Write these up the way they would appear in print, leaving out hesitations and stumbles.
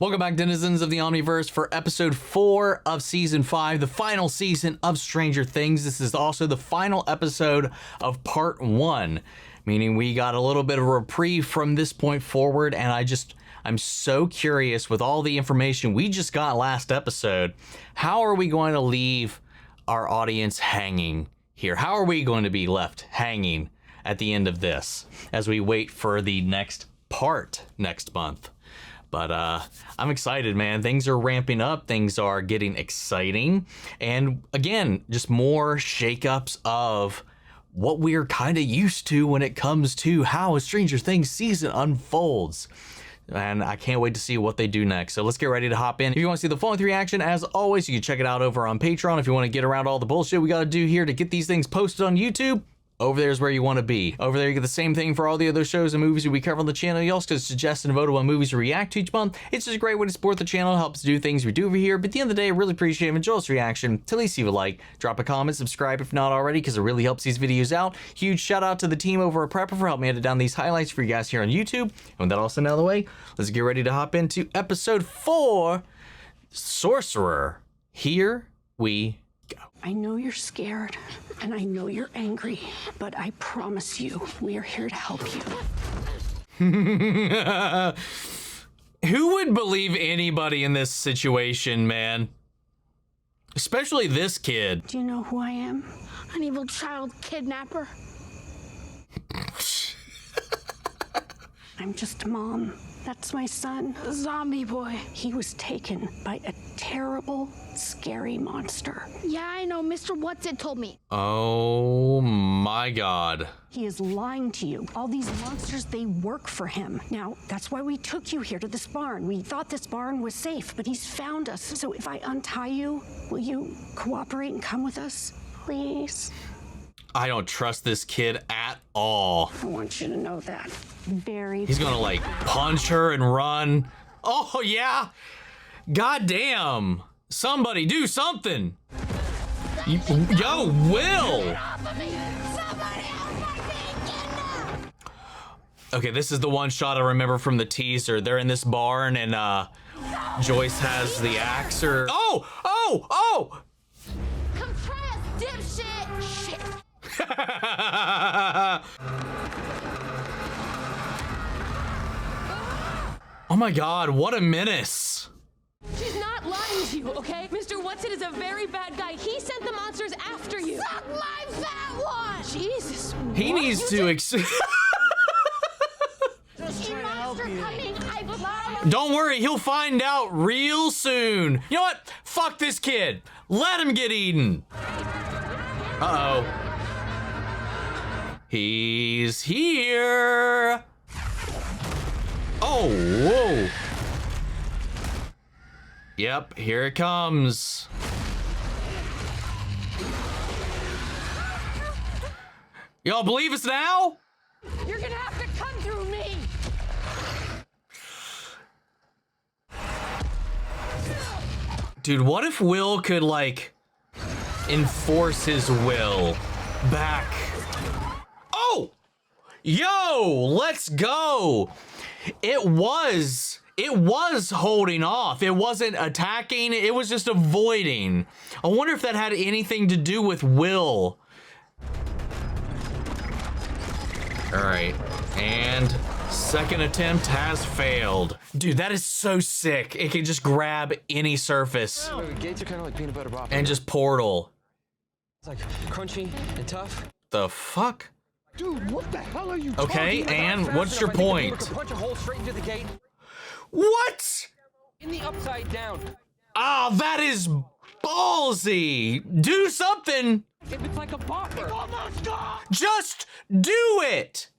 Welcome back, denizens of the Omniverse, for episode 4 of season 5, the final season of Stranger Things. This is also the final episode of part 1, meaning we got a little bit of a reprieve from this point forward, and I'm so curious with all the information we just got last episode. How are we going to leave our audience hanging here? How are we going to be left hanging at the end of this as we wait for the next part next month? But I'm excited, man. Things are ramping up. Things are getting exciting. And again, just more shakeups of what we're kind of used to when it comes to how a Stranger Things season unfolds. And I can't wait to see what they do next. So let's get ready to hop in. If you want to see the full-length reaction, as always, you can check it out over on Patreon. If you want to get around all the bullshit we got to do here to get these things posted on YouTube, over there is where you want to be. Over there, you get the same thing for all the other shows and movies we cover on the channel. You also can suggest and vote on what movies to react to each month. It's just a great way to support the channel. It helps do things we do over here. But at the end of the day, I really appreciate it. Enjoy this reaction. To at least leave a like, drop a comment, subscribe if not already, because it really helps these videos out. Huge shout out to the team over at Prepper for helping me edit down these highlights for you guys here on YouTube. And with that all said out of the way, let's get ready to hop into episode 4, Sorcerer. Here we go. I know you're scared, and I know you're angry, but I promise you, we are here to help you. Who would believe anybody in this situation, man? Especially this kid. Do you know who I am? An evil child kidnapper. I'm just a mom. That's my son. A zombie boy. He was taken by a terrible, scary monster. Yeah, I know. Mr. What's-It told me. Oh my God. He is lying to you. All these monsters, they work for him. Now, that's why we took you here to this barn. We thought this barn was safe, but he's found us. So if I untie you, will you cooperate and come with us? Please? I don't trust this kid at all. I want you to know that. He's gonna like punch her and run. Oh yeah. God damn. Somebody do something. Yo, Will. Okay, this is the one shot I remember from the teaser. They're in this barn and Joyce has the axe or... Oh! Come try us, dipshit! Shit! Oh my God, what a menace. She's not lying to you, okay? Mr. What's-It is a very bad guy. He sent the monsters after you. Suck my fat one! Jesus. He needs to Monster coming, I promise. Don't worry, he'll find out real soon. You know what? Fuck this kid. Let him get eaten. Uh-oh. He's here. Oh, whoa. Yep, here it comes. Y'all believe us now? You're gonna have to come through me! Dude, what if Will could, like, enforce his will back? Oh! Yo, let's go! It was holding off. It wasn't attacking. It was just avoiding. I wonder if that had anything to do with Will. All right, and second attempt has failed. Dude, that is so sick. It can just grab any surface. The gates are kind of like peanut butter broth. And just portal. It's like crunchy and tough. The fuck? Dude, what the hell are you Okay, talking about? and Fast what's your enough, I think point? could punch a hole straight into the gate. What? In the upside down. Ah, that is ballsy. Do something. If it's like a bopper. Almost gone. Just do it.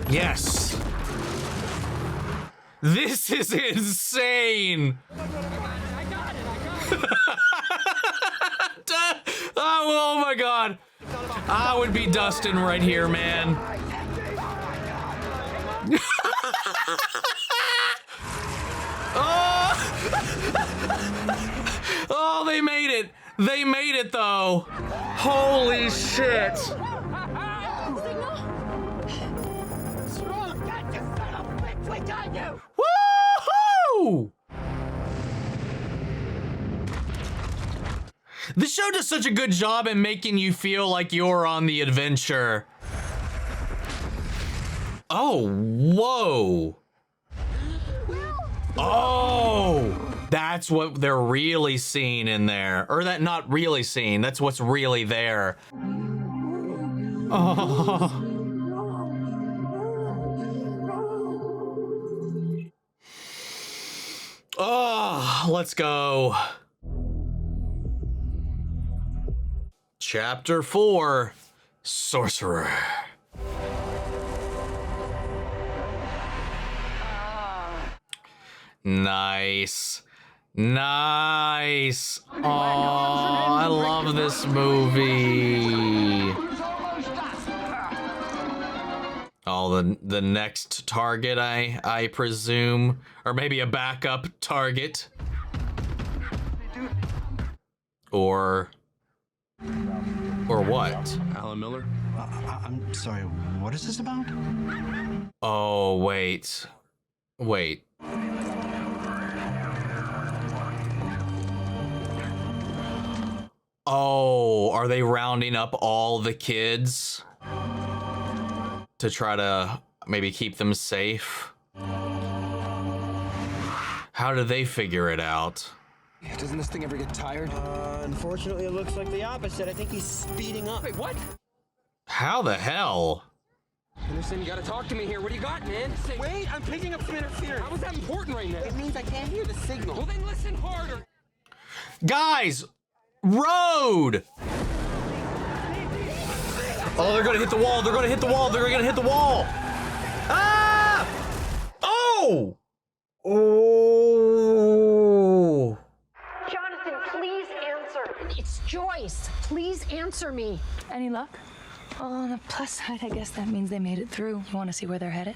Yes. This is insane. I got it. Oh my God. I would be Dustin right here, man. Oh, they made it. They made it though. Holy shit. Woo! Woo! The show does such a good job in making you feel like you're on the adventure. Oh, whoa. Oh, that's what they're really seeing in there. Or that not really seeing, that's what's really there. Oh. Oh, let's go. Chapter 4, Sorcerer. Nice. Nice. Oh, I love this movie. Oh, the next target, I presume, or maybe a backup target, or what? Alan Miller? I'm sorry, what is this about? Oh, wait. Oh, are they rounding up all the kids to try to maybe keep them safe? How do they figure it out? Doesn't this thing ever get tired? Unfortunately, it looks like the opposite. I think he's speeding up. Wait, what? How the hell? Anderson, you gotta talk to me here. What do you got, man? Wait, I'm picking up some interference. How is that important right now? It means I can't hear the signal. Well, then listen harder. Guys, road! Oh, they're gonna hit the wall. They're gonna hit the wall. They're gonna hit the wall. Ah! Oh! Oh! Jonathan, please answer. It's Joyce. Please answer me. Any luck? Well, on the plus side, I guess that means they made it through. You want to see where they're headed?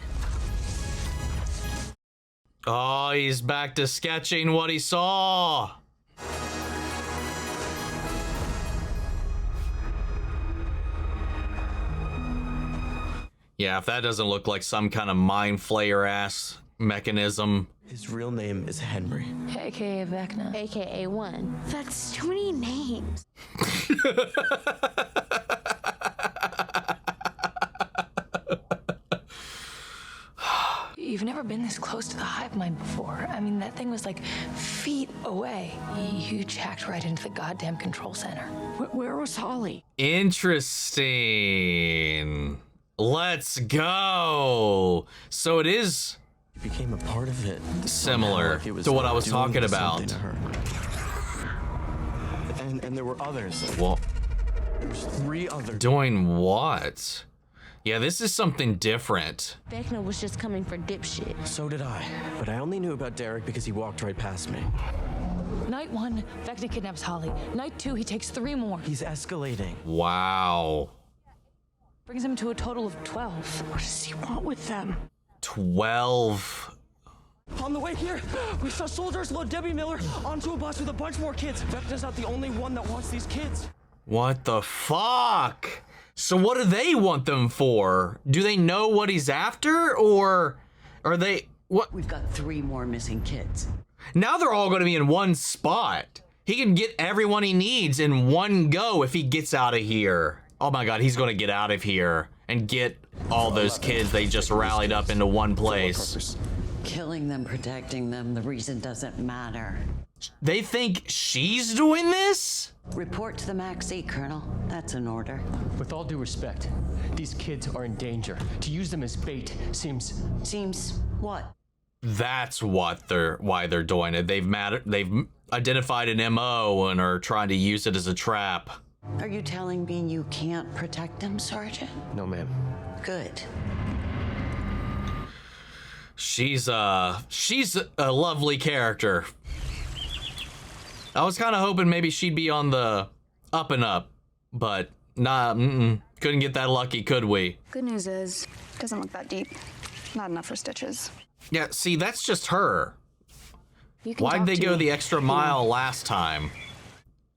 Oh, he's back to sketching what he saw. Yeah, if that doesn't look like some kind of mind flayer ass mechanism. His real name is Henry. AKA Vecna. AKA 1. That's too many names. You've never been this close to the hive mind before. I mean, that thing was like feet away. You jacked right into the goddamn control center. Where was Holly? Interesting. Let's go. So it is He became a part of it. similar Like it was to what I was doing talking something about. to her. And there were others. Well, There's 3 others. doing what? Yeah, this is something different. Vecna was just coming for dipshit. So did I. But I only knew about Derek because he walked right past me. Night 1, Vecna kidnaps Holly. Night 2, he takes 3 more. He's escalating. Wow. Brings him to a total of 12. What does he want with them? 12. On the way here, we saw soldiers load Debbie Miller onto a bus with a bunch more kids. Vecna's not the only one that wants these kids. What the fuck? So what do they want them for? Do they know what he's after, or are they what? We've got 3 more missing kids. Now they're all going to be in one spot. He can get everyone he needs in one go if he gets out of here. Oh my God, he's going to get out of here and get all those kids they just rallied up into one place. Killing them, protecting them, the reason doesn't matter. They think she's doing this? Report to the MAC-Z, Colonel. That's an order. With all due respect, these kids are in danger. To use them as bait seems... Seems what? That's why they're doing it. They've identified an MO and are trying to use it as a trap. Are you telling me you can't protect them, Sergeant? No, ma'am. Good. She's a lovely character. I was kind of hoping maybe she'd be on the up and up, but nah, couldn't get that lucky, could we? Good news is, it doesn't look that deep. Not enough for stitches. Yeah, see, that's just her. You can Why'd talk they to go me. the extra mile last time?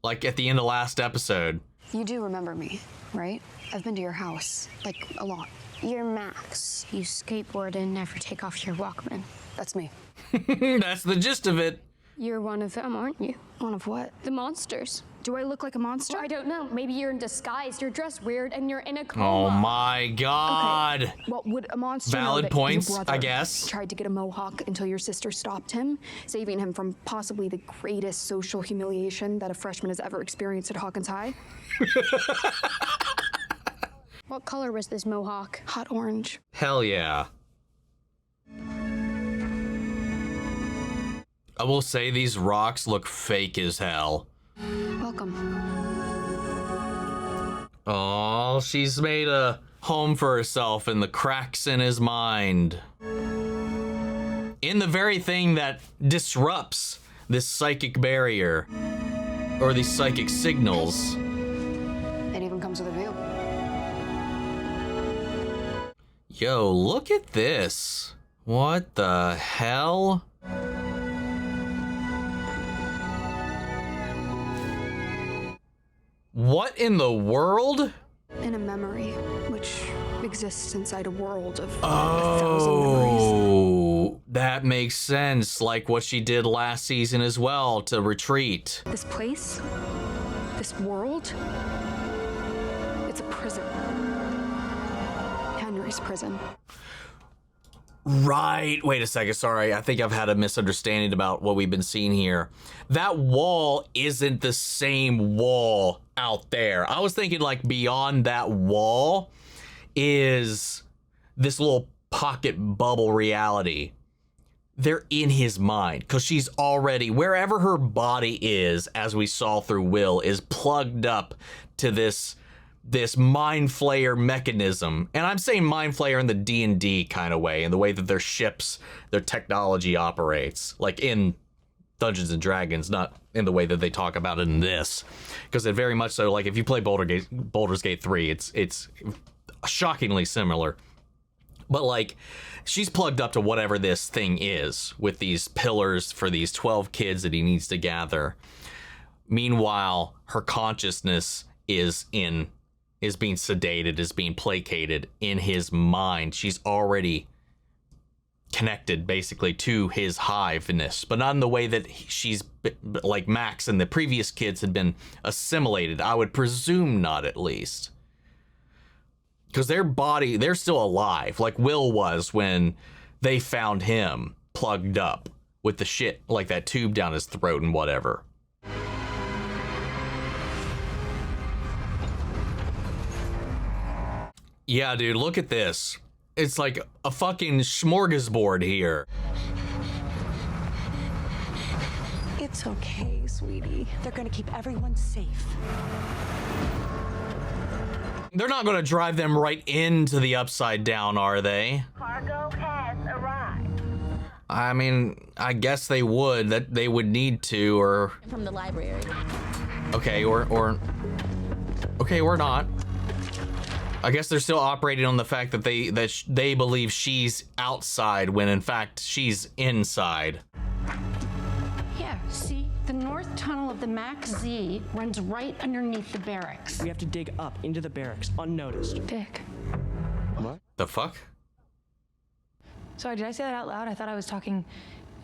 Like at the end of last episode. You do remember me, right? I've been to your house, like, a lot. You're Max. You skateboard and never take off your Walkman. That's me. That's the gist of it. You're one of them, aren't you? One of what? The monsters. Do I look like a monster? I don't know. Maybe you're in disguise. You're dressed weird and you're in a coma. Oh my god. Okay. Well, would a monster know Valid that points, your brother I guess. tried to get a mohawk until your sister stopped him, saving him from possibly the greatest social humiliation that a freshman has ever experienced at Hawkins High? What color was this mohawk? Hot orange. Hell yeah. I will say these rocks look fake as hell. Welcome. Oh, she's made a home for herself in the cracks in his mind. In the very thing that disrupts this psychic barrier, or these psychic signals. It even comes with a view. Yo, look at this. What the hell? What in the world? In a memory, which exists inside a world of 1,000 memories. Oh, that makes sense. Like what she did last season as well to retreat. This place, this world, it's a prison. Henry's prison. Right. Wait a second. Sorry. I think I've had a misunderstanding about what we've been seeing here. That wall isn't the same wall out there. I was thinking like beyond that wall is this little pocket bubble reality. They're in his mind because she's already, wherever her body is, as we saw through Will, is plugged up to this mind flayer mechanism. And I'm saying mind flayer in the D&D kind of way, in the way that their ships, their technology operates, like in Dungeons and Dragons, not in the way that they talk about it in this. Because it very much so, like if you play Baldur's Gate 3, it's shockingly similar. But like, she's plugged up to whatever this thing is with these pillars for these 12 kids that he needs to gather. Meanwhile, her consciousness is being sedated, is being placated in his mind. She's already connected basically to his hiveness, but not in the way that she's like Max and the previous kids had been assimilated. I would presume not, at least. Because they're still alive, like Will was when they found him plugged up with the shit, like that tube down his throat and whatever. Yeah, dude, look at this. It's like a fucking smorgasbord here. It's okay, sweetie. They're gonna keep everyone safe. They're not gonna drive them right into the Upside Down, are they? Cargo has arrived. I mean, I guess they would. That they would need to, or From the library. okay, or okay, or not. I guess they're still operating on the fact that they believe she's outside when in fact she's inside. Here, see? The north tunnel of the Max Z runs right underneath the barracks. We have to dig up into the barracks unnoticed. Dick. What? The fuck? Sorry, did I say that out loud? I thought I was talking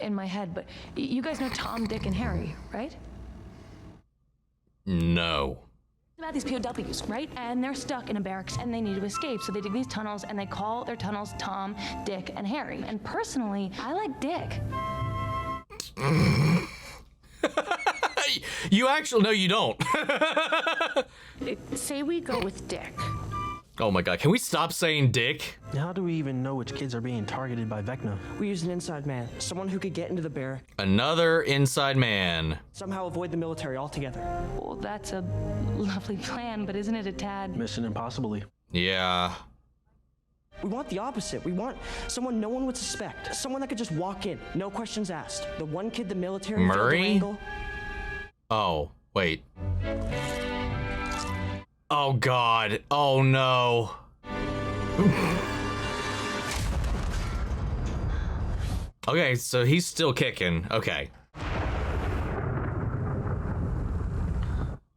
in my head, but you guys know Tom, Dick, and Harry, right? No. About these POWs, right? And they're stuck in a barracks and they need to escape. So they dig these tunnels and they call their tunnels Tom, Dick, and Harry. And personally, I like Dick. You actually, no, you don't. Say we go with Dick. Oh my god, can we stop saying Dick? How do we even know which kids are being targeted by Vecna? We used an inside man, someone who could get into the barrack, Another inside man. somehow avoid the military altogether. Well, that's a lovely plan, but isn't it a tad... Mission Impossibly. Yeah. We want the opposite. We want someone no one would suspect. Someone that could just walk in, no questions asked. The one kid the military failed to Murray? wrangle. Oh, wait. Oh god. Oh no. Okay, so he's still kicking. Okay.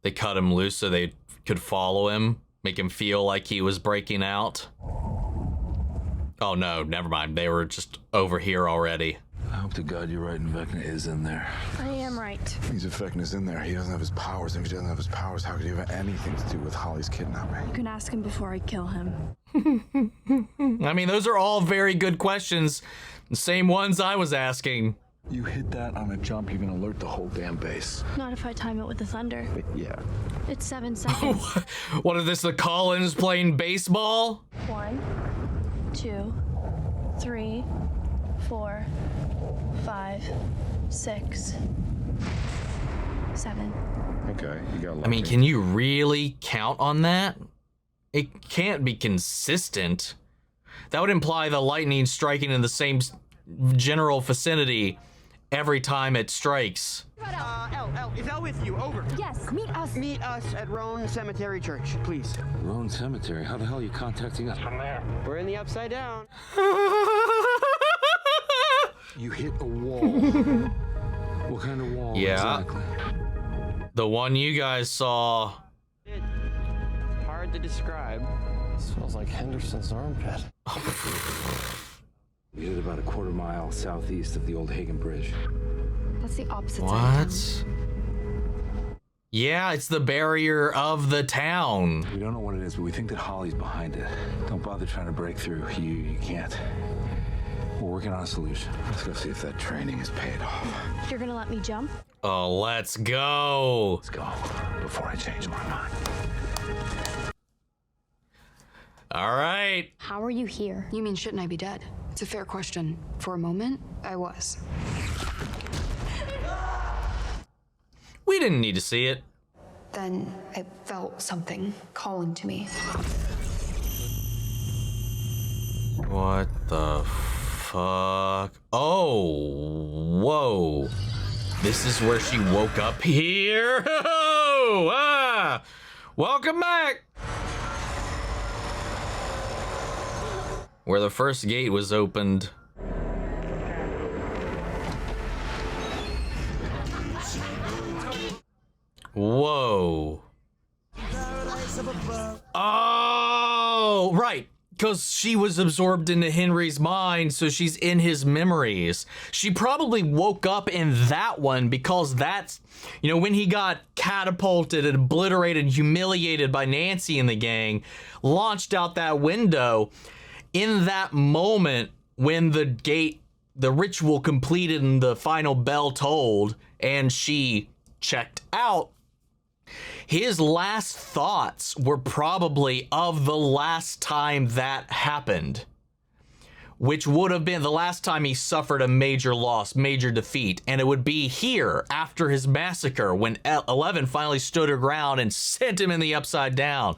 They cut him loose so they could follow him, make him feel like he was breaking out. Oh no, never mind. They were just over here already. hope to God you're right and Vecna is in there. I am right. Means if Vecna's in there, he doesn't have his powers. And if he doesn't have his powers, how could he have anything to do with Holly's kidnapping? You can ask him before I kill him. I mean, those are all very good questions. The same ones I was asking. You hit that on a jump, you're gonna alert the whole damn base. Not if I time it with the thunder. Yeah. It's 7 seconds. What is this, the Collins playing baseball? 1, 2, 3, 4, 5, 6, 7. Okay, you got lucky. I mean, can you really count on that? It can't be consistent. That would imply the lightning striking in the same general vicinity every time it strikes. Elle, is Elle with you? Over. Yes, meet us. Meet us at Roan Cemetery Church, please. Roan Cemetery? How the hell are you contacting us from there? We're in the Upside Down. You hit a wall. What kind of wall? Yeah. Exactly. The one you guys saw. Hard to describe. Smells like Henderson's armpit. We hit about a quarter mile southeast of the old Hagen Bridge. That's the opposite side of What? Yeah, it's the barrier of the town. We don't know what it is, but we think that Holly's behind it. Don't bother trying to break through. You can't. We're working on a solution. Let's go see if that training is paid off. You're gonna let me jump? Oh, let's go. Let's go before I change my mind. All right. How are you here? You mean shouldn't I be dead? It's a fair question. For a moment, I was. We didn't need to see it. Then I felt something calling to me. What the fuck? Oh, whoa. This is where she woke up here? Oh, ah. Welcome back. Where the first gate was opened. Whoa. Oh, right. Because she was absorbed into Henry's mind, so she's in his memories. She probably woke up in that one because that's, you know, when he got catapulted and obliterated, humiliated by Nancy and the gang, launched out that window. In that moment, when the ritual completed and the final bell tolled, and she checked out, his last thoughts were probably of the last time that happened, which would have been the last time he suffered a major loss, major defeat. And it would be here after his massacre when 11 finally stood her ground and sent him in the Upside Down.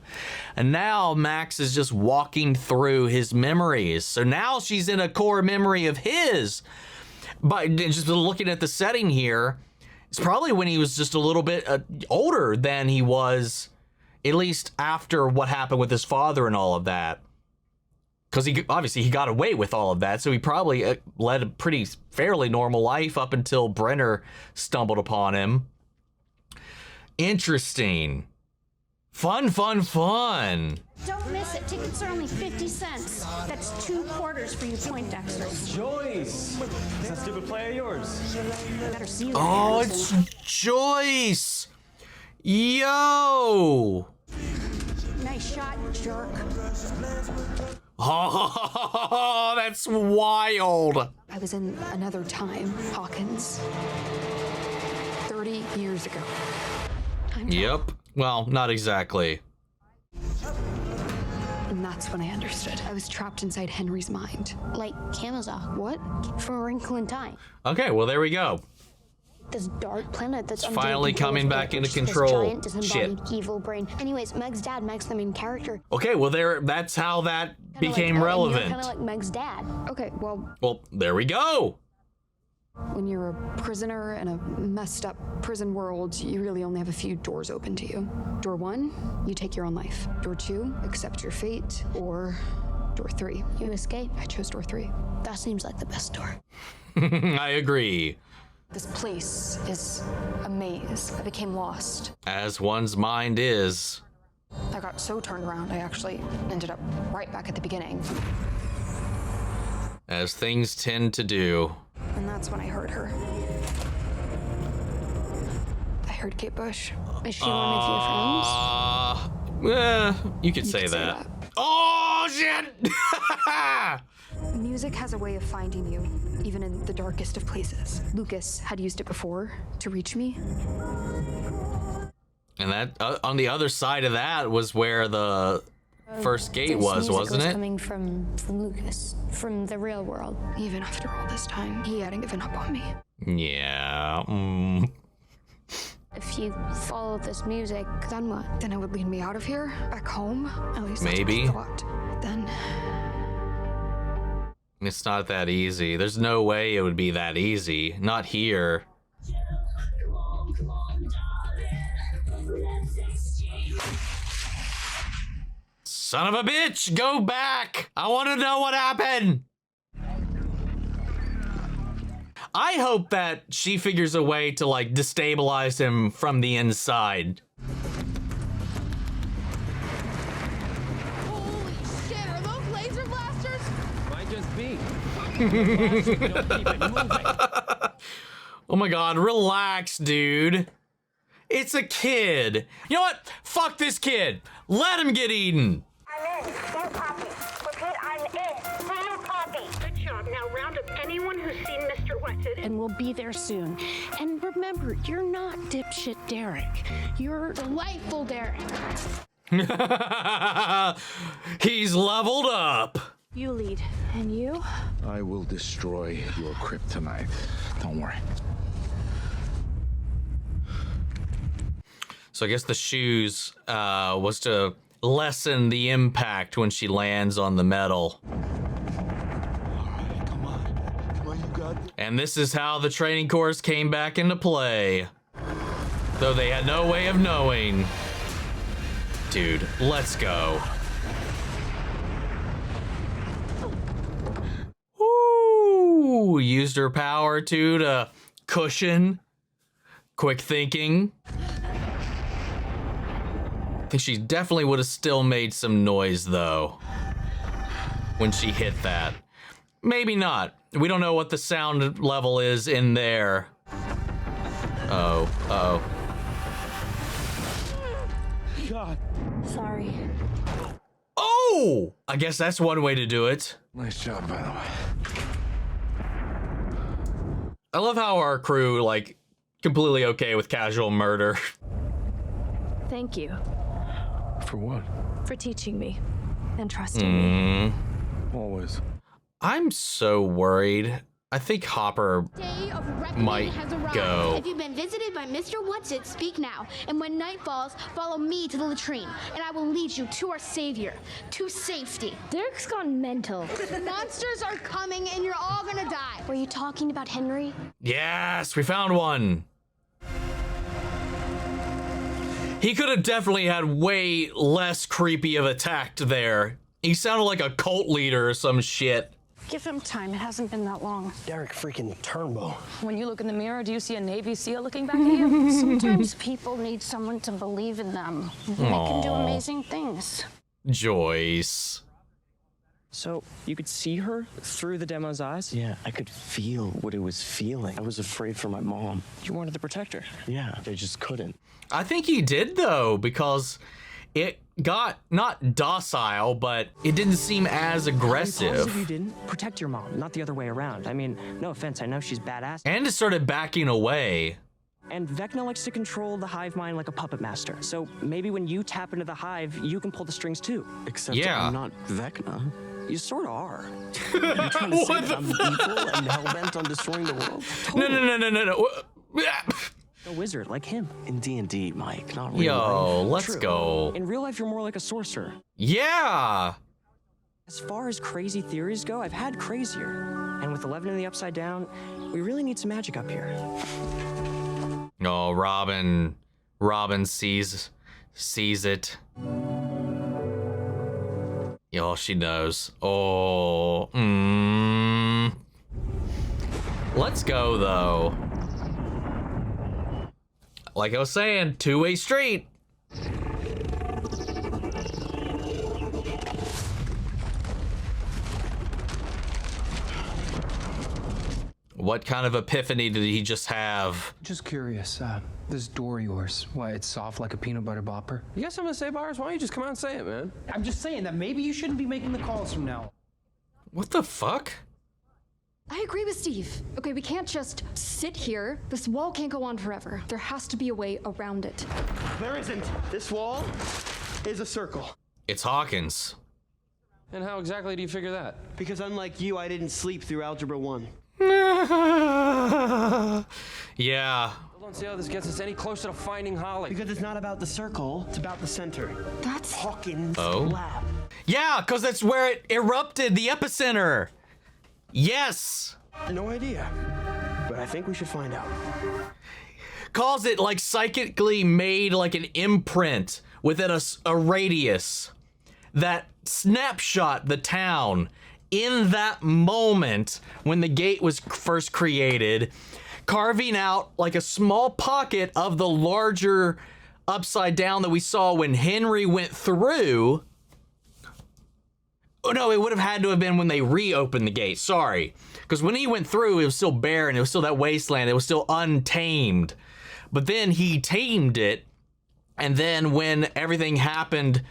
And now Max is just walking through his memories. So now she's in a core memory of his. But just looking at the setting here, it's probably when he was just a little bit older than he was, at least after what happened with his father and all of that. Because he got away with all of that, so he probably led a pretty fairly normal life up until Brenner stumbled upon him. Interesting. Fun. Don't miss it. Tickets are only 50 cents. That's 2 quarters for you Poindexters. Joyce! Is that stupid play of yours? I better see you. Oh, it's Joyce! Yo! Nice shot, jerk. Oh, that's wild. I was in another time, Hawkins. 30 years ago. Yep. Well, not exactly. And that's when I understood. I was trapped inside Henry's mind. Like Kamazah. What? From A Wrinkle in Time. Okay, well, there we go. This dark planet that's finally coming back into this control. giant disembodied evil brain. Anyways, Meg's dad, Meg's the main character. Okay, well, that's how that became relevant. Kind of like Meg's dad. Okay, well, there we go. When you're a prisoner in a messed up prison world, you really only have a few doors open to you. Door 1, you take your own life. Door 2, accept your fate. Or door 3. You escape. I chose door 3. That seems like the best door. I agree. This place is a maze. I became lost. As one's mind is. I got so turned around, I actually ended up right back at the beginning. As things tend to do. And that's when I heard her. I heard Kate Bush. Is she one of your friends? You could say that. Oh, shit! Music has a way of finding you, even in the darkest of places. Lucas had used it before to reach me. And that on the other side of that was where the first gate was, wasn't it? Coming from Lucas, from the real world. Even after all this time, he hadn't given up on me. Yeah. If you follow this music, then what? Then it would lead me out of here, back home. At least that's maybe. what I thought. Then it's not that easy. There's no way it would be that easy. Not here. Son of a bitch, go back! I want to know what happened! I hope that she figures a way to, like, destabilize him from the inside. Holy shit, are those laser blasters? Might just be. Don't keep it moving. Oh my god, relax, dude. It's a kid. You know what? Fuck this kid. Let him get eaten. I'm in. Full copy. Repeat, I'm in. Full copy. Good job. Now round up anyone who's seen Mr. Wetted, and we'll be there soon. And remember, you're not dipshit Derek. You're Delightful Derek. He's leveled up. you lead. And you? I will destroy your kryptonite. Don't worry. So I guess the shoes was to lessen the impact when she lands on the metal. Come on, you got this. And this is how the training course came back into play. Though they had no way of knowing. Dude, let's go. Ooh, used her power to cushion. Quick thinking. I think she definitely would have still made some noise though when she hit that. Maybe not. We don't know what the sound level is in there. Oh, uh-oh. God. sorry. Oh! I guess that's one way to do it. Nice job, by the way. I love how our crew, like, completely okay with casual murder. Thank you For what? for teaching me and trusting me. Always. I'm so worried. I think Hopper Day of reckoning might has arrived. go. If you've been visited by Mr. Whatsit, speak now. And when night falls, follow me to the latrine, and I will lead you to our savior, to safety. Derek's gone mental. The monsters are coming, and you're all gonna die. Were you talking about Henry? Yes, we found one. He could have definitely had way less creepy of a tact there. He sounded like a cult leader or some shit. Give him time. It hasn't been that long. Derek freaking Turnbow. When you look in the mirror, do you see a Navy SEAL looking back at you? Sometimes people need someone to believe in them. They can do Aw. amazing things. Joyce. So, you could see her through the demo's eyes? Yeah, I could feel what it was feeling. I was afraid for my mom. You wanted to protect her. Yeah, I just couldn't. I think he did though, because it got not docile, but it didn't seem as Are you aggressive. positive you didn't? Protect your mom, not the other way around. I mean, no offense, I know she's badass. And it started backing away. And Vecna likes to control the hive mind like a puppet master. So maybe when you tap into the hive, you can pull the strings too. Except Yeah. I'm not Vecna. You sort of are. You're trying to say What that I'm evil and hell-bent on destroying the world? No. A wizard like him. In D&D, Mike, not real Yo, life. let's True. go. In real life, you're more like a sorcerer. Yeah. As far as crazy theories go, I've had crazier. And with 11 in the Upside Down, we really need some magic up here. Oh, Robin sees it. Yo, she knows. Oh, Let's go though. Like I was saying, two-way street. What kind of epiphany did he just have? Just curious, this door of yours, why it's soft like a peanut butter bopper? You got something to say, Byers? Why don't you just come out and say it, man? I'm just saying that maybe you shouldn't be making the calls from now. What the fuck? I agree with Steve. Okay, we can't just sit here. This wall can't go on forever. There has to be a way around it. There isn't. This wall is a circle. It's Hawkins. And how exactly do you figure that? Because unlike you, I didn't sleep through Algebra 1. Yeah. I don't see how this gets us any closer to finding Holly. Because it's not about the circle, it's about the center. That's Hawkins' lab. Yeah, because that's where it erupted, the epicenter. Yes. No idea. But I think we should find out. Calls it like psychically made like an imprint within a radius that snapshot the town in that moment when the gate was first created, carving out like a small pocket of the larger upside down that we saw when Henry went through. Oh no, it would have had to have been when they reopened the gate. Sorry. Because when he went through, it was still barren. It was still that wasteland. It was still untamed. But then he tamed it. And then when everything happened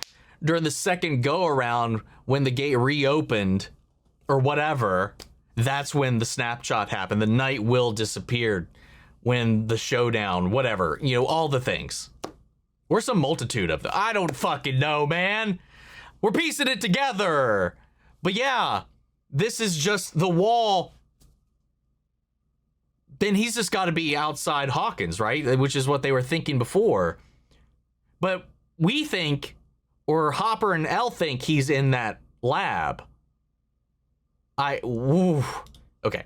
during the second go around, when the gate reopened or whatever, that's when the snapshot happened. The night will disappeared when the showdown, whatever, you know, all the things. Or some multitude of them. I don't fucking know, man. We're piecing it together. But yeah, this is just the wall. Then he's just got to be outside Hawkins, right? Which is what they were thinking before. But we think, or Hopper and Elle think he's in that lab. Okay.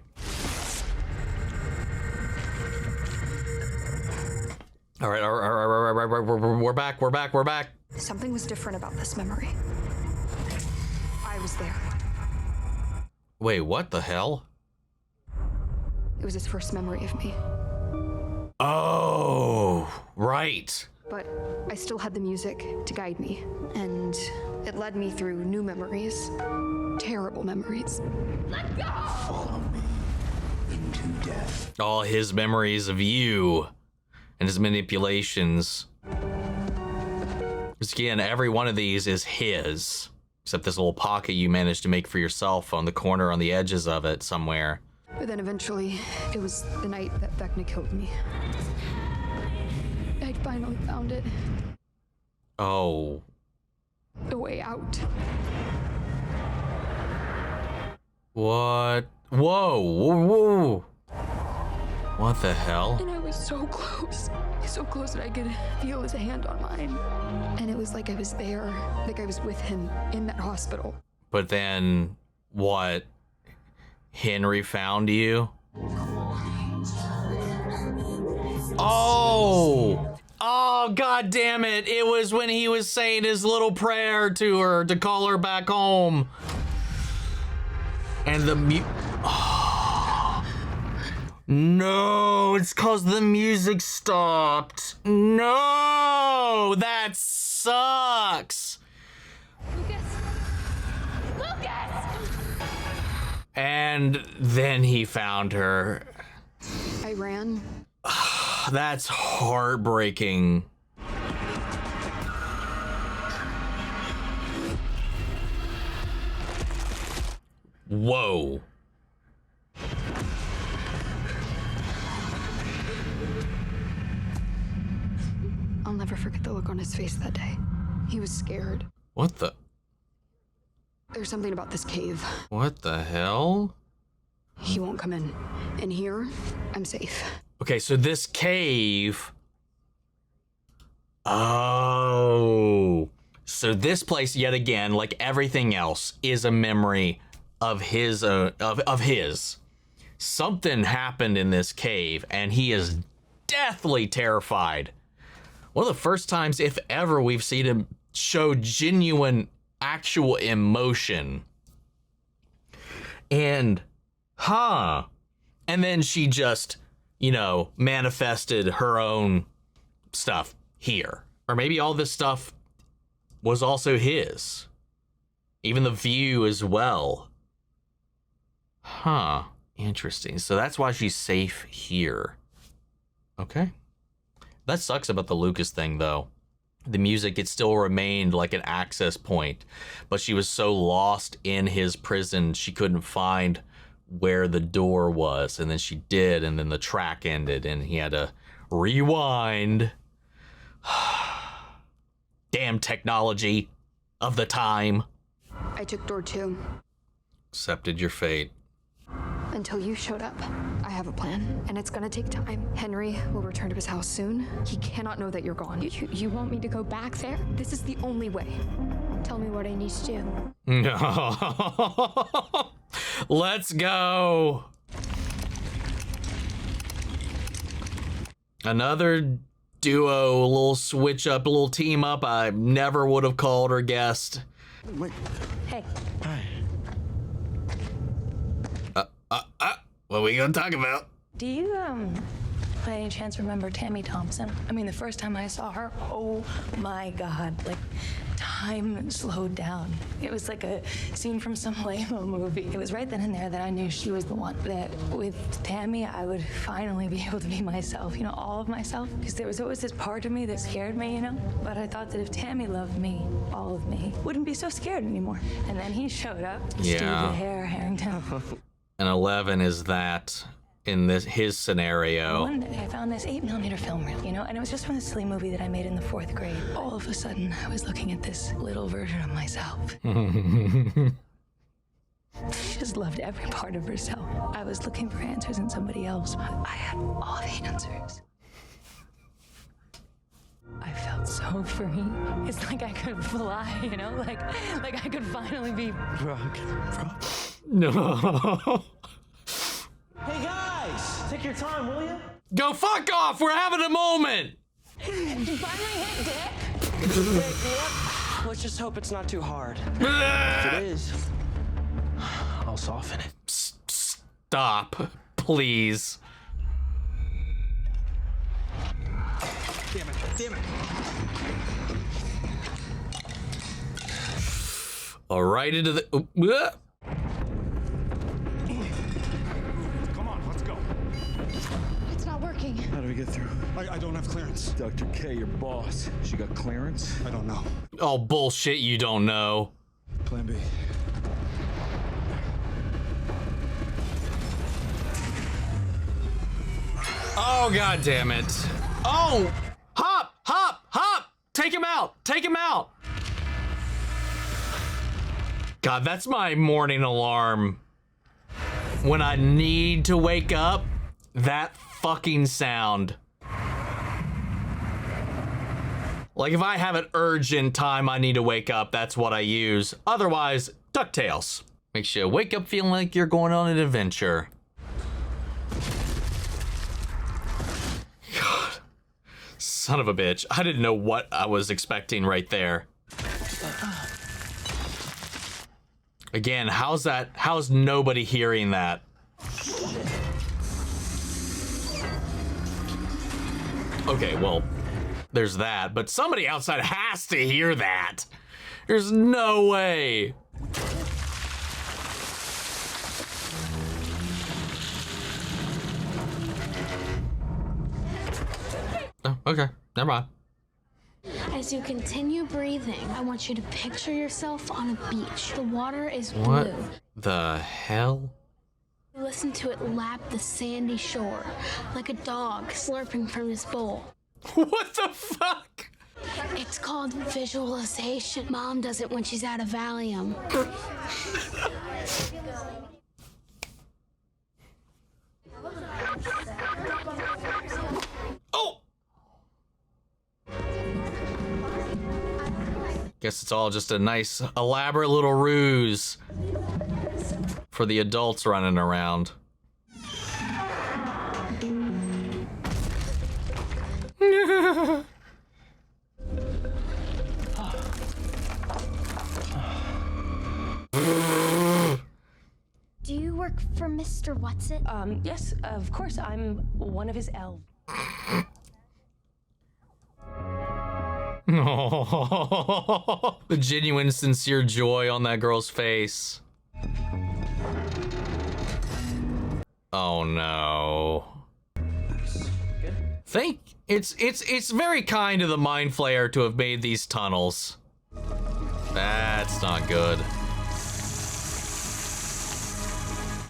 All right, we're back. Something was different about this memory. I was there. Wait, what the hell? It was his first memory of me. Oh, right. But I still had the music to guide me, and it led me through new memories. Terrible memories. Let go! Follow me into death. All his memories of you and his manipulations. Because again, every one of these is his. Except this little pocket you managed to make for yourself on the corner on the edges of it somewhere. But then eventually, it was the night that Vecna killed me. I'd finally found it. Oh. The way out. What? Whoa. What the hell? And I was so close that I could feel his hand on mine. And it was like I was there, like I was with him in that hospital. But then, what? Henry found you? Oh, god damn it. It was when he was saying his little prayer to her to call her back home. And the no, it's cause the music stopped. No, that sucks. Lucas! And then he found her. I ran. That's heartbreaking. Whoa. I'll never forget the look on his face that day. He was scared. What the? There's something about this cave. What the hell? He won't come in. In here, I'm safe. Okay, so this cave. Oh. So this place, yet again, like everything else, is a memory of his. Of his. Something happened in this cave, and he is deathly terrified. One of the first times, if ever, we've seen him show genuine, actual emotion. And, and then she just, manifested her own stuff here. Or maybe all this stuff was also his. Even the view as well. Interesting. So that's why she's safe here. Okay. That sucks about the Lucas thing, though. The music, it still remained like an access point, but she was so lost in his prison, she couldn't find where the door was, and then she did, and then the track ended, and he had to rewind. Damn technology of the time. I took door 2. Accepted your fate. Until you showed up. I have a plan, and it's gonna take time. Henry will return to his house soon. He cannot know that you're gone. You want me to go back there? This is the only way. Tell me what I need to do. No. Let's go. Another duo, a little switch up, a little team up I never would have called or guessed. Wait. Hey. Hi. What are we gonna talk about? Do you, by any chance remember Tammy Thompson? I mean, the first time I saw her, oh my God, like, time slowed down. It was like a scene from some lame-o movie. It was right then and there that I knew she was the one. That with Tammy, I would finally be able to be myself, you know, all of myself. Because there was always this part of me that scared me, you know? But I thought that if Tammy loved me, all of me, wouldn't be so scared anymore. And then he showed up. Yeah. Steve the Hair Harrington. And 11 is that in his scenario. One day I found this 8mm film reel, you know, and it was just from a silly movie that I made in the 4th grade. All of a sudden, I was looking at this little version of myself. She just loved every part of herself. I was looking for answers in somebody else, but I had all the answers. I felt so free. It's like I could fly, you know, like I could finally be Frog. No. Hey guys, take your time, will you? Go fuck off. We're having a moment. You finally hit dick. Yep. Let's just hope it's not too hard. If it is, I'll soften it. Stop, please. Damn it. All right, into the... Come on, let's go. It's not working. How do we get through? I don't have clearance. Dr. K, your boss. She got clearance? I don't know. Oh, bullshit, you don't know. Plan B. Oh, god damn it. Oh! Hop! Hop! Hop! Take him out! Take him out! God, that's my morning alarm. When I need to wake up, that fucking sound. Like, if I have an urgent time I need to wake up, that's what I use. Otherwise, DuckTales. Makes you wake up feeling like you're going on an adventure. God. Son of a bitch. I didn't know what I was expecting right there. Again, how's nobody hearing that? Okay, well, there's that, but somebody outside has to hear that. There's no way. Oh, okay, never mind. As you continue breathing, I want you to picture yourself on a beach. The water is What blue. the hell? Listen to it lap the sandy shore, like a dog slurping from his bowl. What the fuck? It's called visualization. Mom does it when she's out of Valium. Oh! Guess it's all just a nice, elaborate little ruse for the adults running around. Do you work for Mr. Whatsit? Yes, of course. I'm one of his elves. The genuine, sincere joy on that girl's face. Oh no. Think it's very kind of the Mind Flayer to have made these tunnels. That's not good.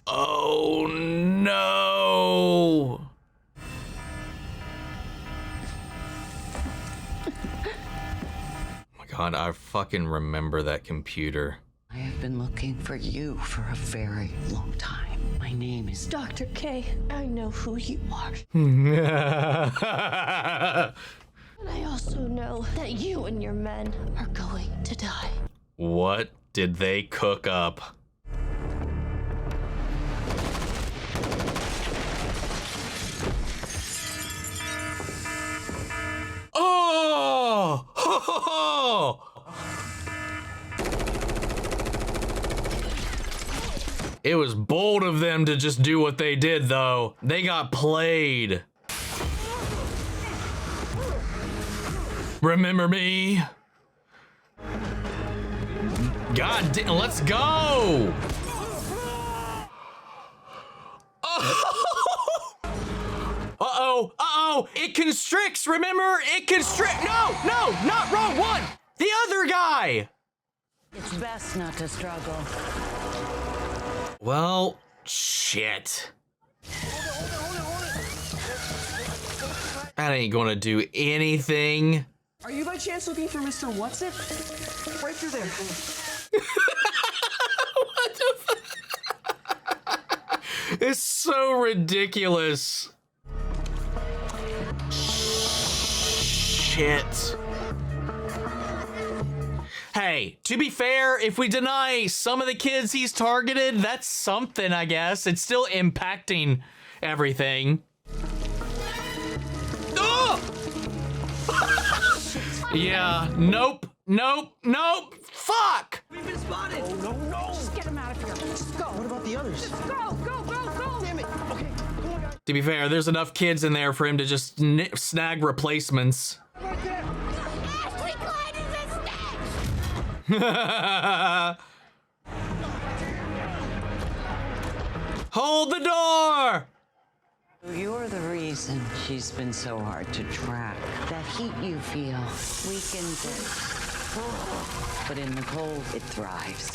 Oh no. God, I fucking remember that computer. I have been looking for you for a very long time. My name is Dr. K. I know who you are. And And I also know that you and your men are going to die. what did they cook up? Oh! It was bold of them to just do what they did, though. They got played. Remember me? God damn, let's go! Uh-oh, it constricts, remember? It constricts, no, not wrong one! The other guy! It's best not to struggle. Well, shit. That ain't gonna do anything. Are you by chance looking for Mr. What's-It? Right through there. What the fuck? It's so ridiculous. Shit. Hey, to be fair, if we deny some of the kids he's targeted, that's something, I guess. It's still impacting everything. Oh! Yeah, nope. Fuck! We've been spotted. Oh, no. Just get him out of here. Just go. What about the others? Go. Damn it. Okay, come on, guys. To be fair, there's enough kids in there for him to just snag replacements. Right there. Ashley Clyde is a snitch! Hold the door! You're the reason she's been so hard to track. That heat you feel weakens it. But in the cold, it thrives.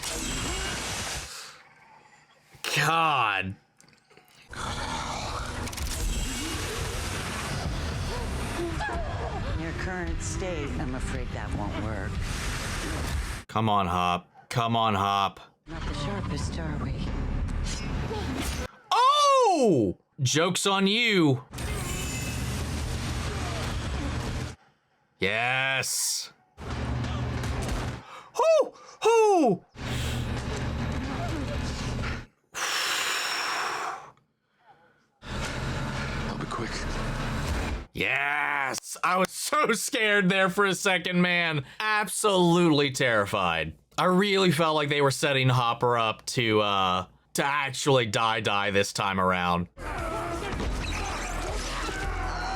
God. In your current state, I'm afraid that won't work. Come on, Hop. Not the sharpest, are we? Oh! Joke's on you. Yes. Hoo! I'll be quick. Yes! I was so scared there for a second, man. Absolutely terrified. I really felt like they were setting Hopper up to actually die this time around.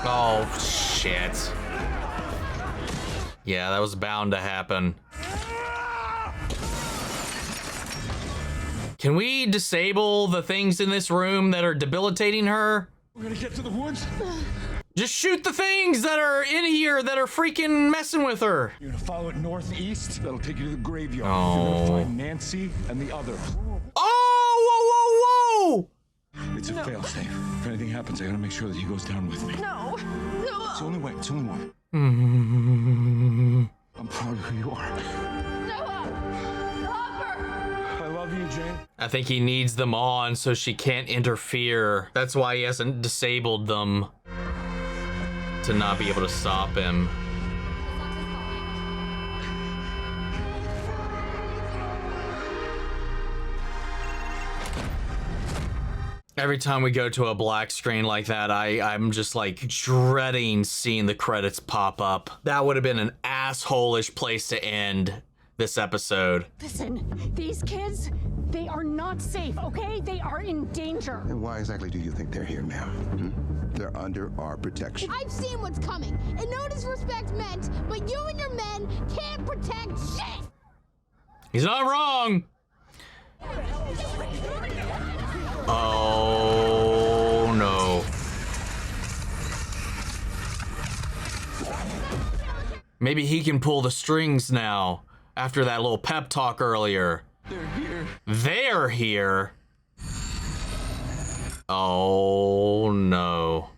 Oh, shit. Yeah, that was bound to happen. Can we disable the things in this room that are debilitating her? We're gonna get to the woods. Just shoot the things that are in here that are freaking messing with her. You're gonna follow it northeast. That'll take you to the graveyard. Oh. You're gonna find Nancy and the others. Oh, whoa! It's a failsafe. If anything happens, I gotta make sure that he goes down with me. No. It's the only way. It's the only one. I'm proud of who you are. I love you, Jane. I think he needs them on so she can't interfere. That's why he hasn't disabled them. To not be able to stop him. Every time we go to a black screen like that, I'm just like dreading seeing the credits pop up. That would have been an asshole-ish place to end this episode. Listen, these kids, they are not safe, okay? They are in danger. And why exactly do you think they're here, ma'am? They're under our protection. I've seen what's coming, and no disrespect meant, but you and your men can't protect shit! He's not wrong. Oh. Maybe he can pull the strings now after that little pep talk earlier. They're here. They're here? Oh, no.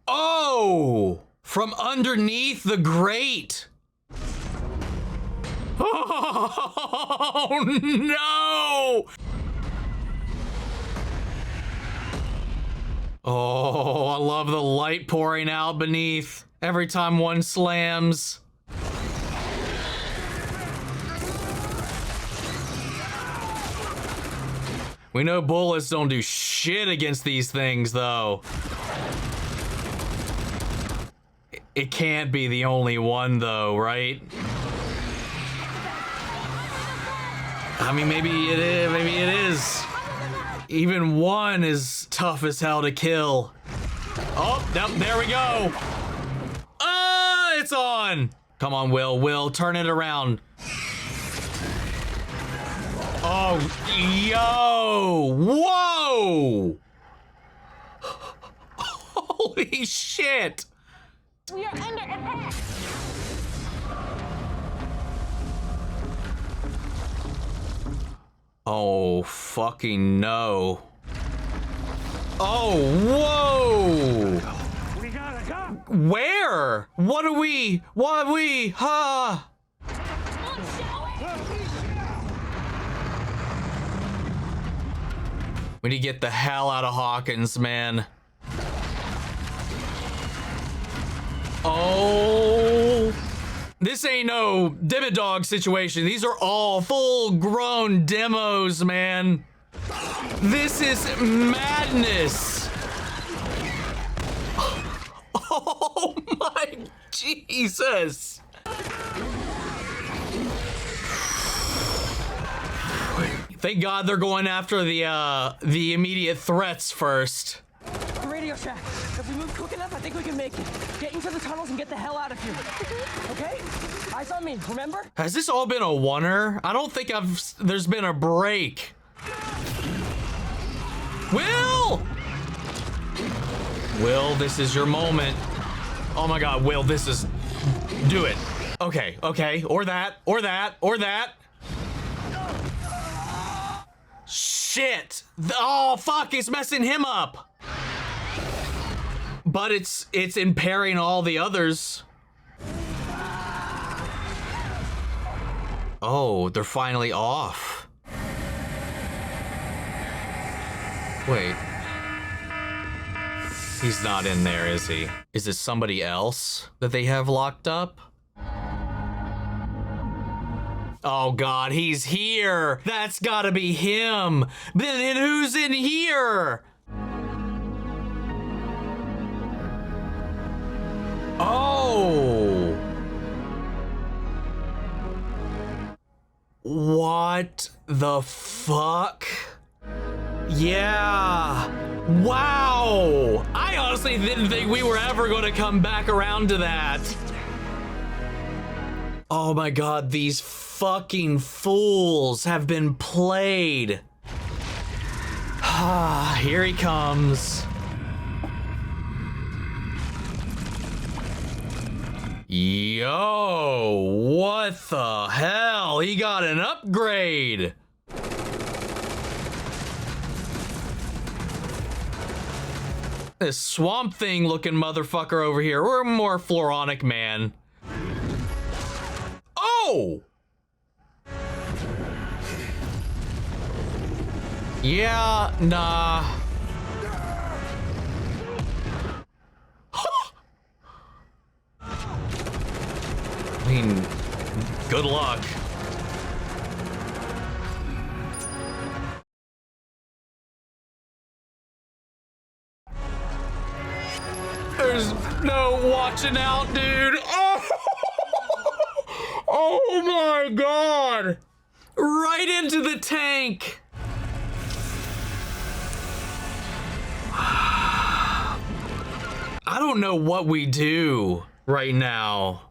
Oh! From underneath the grate! Oh, no! Oh, I love the light pouring out beneath every time one slams. We know bullets don't do shit against these things, though. It can't be the only one, though, right? I mean, maybe it is. Maybe it is. Even one is tough as hell to kill. Oh, nope, there we go. It's on. Come on, Will. Will, turn it around. Oh, yo. Whoa. Holy shit. We are under attack. Oh, fucking no. Oh, whoa! We gotta go. Where? What are we? Huh? We need to get the hell out of Hawkins, man. Oh. This ain't no Dimmy Dog situation. These are all full-grown demos, man. This is madness. Oh my Jesus. Thank God they're going after the immediate threats first. The Radio Shack. If we move quick enough, I think we can make it. Get into the tunnels and get the hell out of here. Okay? Eyes on me, remember? Has this all been a oneer? I don't think there's been a break. Will! Will, this is your moment. Oh my God, Will, do it. Okay, or that. Shit! Oh fuck, it's messing him up. But it's impairing all the others. Oh, they're finally off. Wait. He's not in there, is he? Is it somebody else that they have locked up? Oh God, he's here. That's gotta be him. Then who's in here? Oh. What the fuck? Yeah. Wow. I honestly didn't think we were ever going to come back around to that. Oh my God, these fucking fools have been played. Ah, here he comes. Yo, what the hell? He got an upgrade. This Swamp Thing looking motherfucker over here. We're more Floronic Man. Oh! Yeah, nah. I mean, good luck. There's no watching out, dude. Oh, oh my God. Right into the tank. I don't know what we do right now.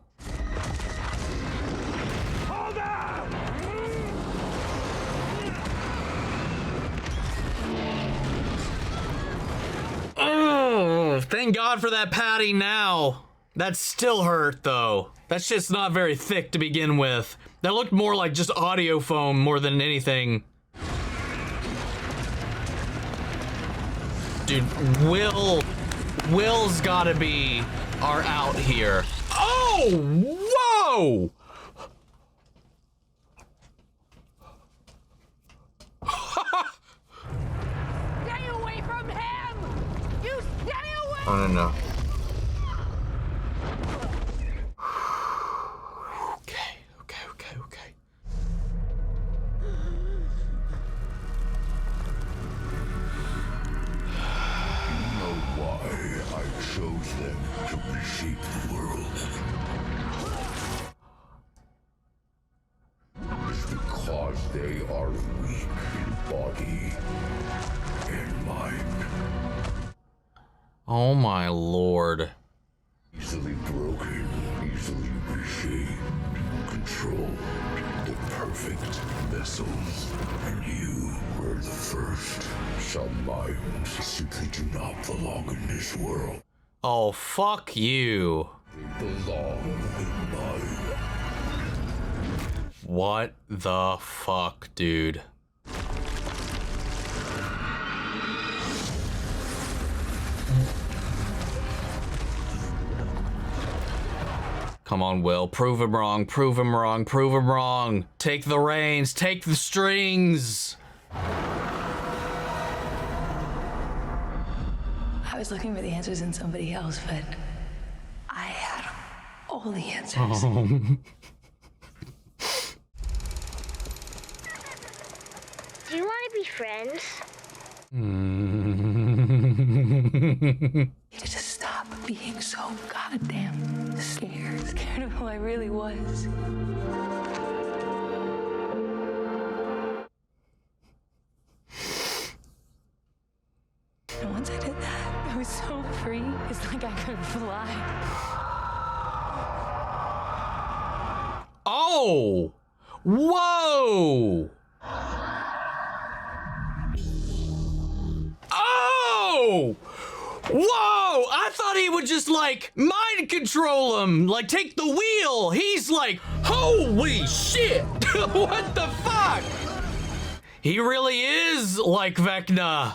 Oh, Thank God for that patty now. That still hurt, though. That's just not very thick to begin with. That looked more like just audio foam more than anything. Dude, Will's gotta be our out here. Oh, whoa! Stay away from him! You stay away! Oh, no. Okay. You know why I chose them to reshape the world? It's because they are weak in body and mind. Oh my lord. Easily broken, easily reshaped, controlled, the perfect vessels. And you were the first. Some minds simply do not belong in this world. Oh, fuck you. They belong in mine. What the fuck, dude? Come on, Will. Prove him wrong. Prove him wrong. Prove him wrong. Take the reins. Take the strings. I was looking for the answers in somebody else, but I had all the answers. Do you want to be friends? To just stop being so goddamn scared of who I really was. And once I did that, I was so free. It's like I could fly. Oh! Whoa! Oh! Whoa! I thought he would just like mind control him, like take the wheel. He's like, holy shit! What the fuck? He really is like Vecna.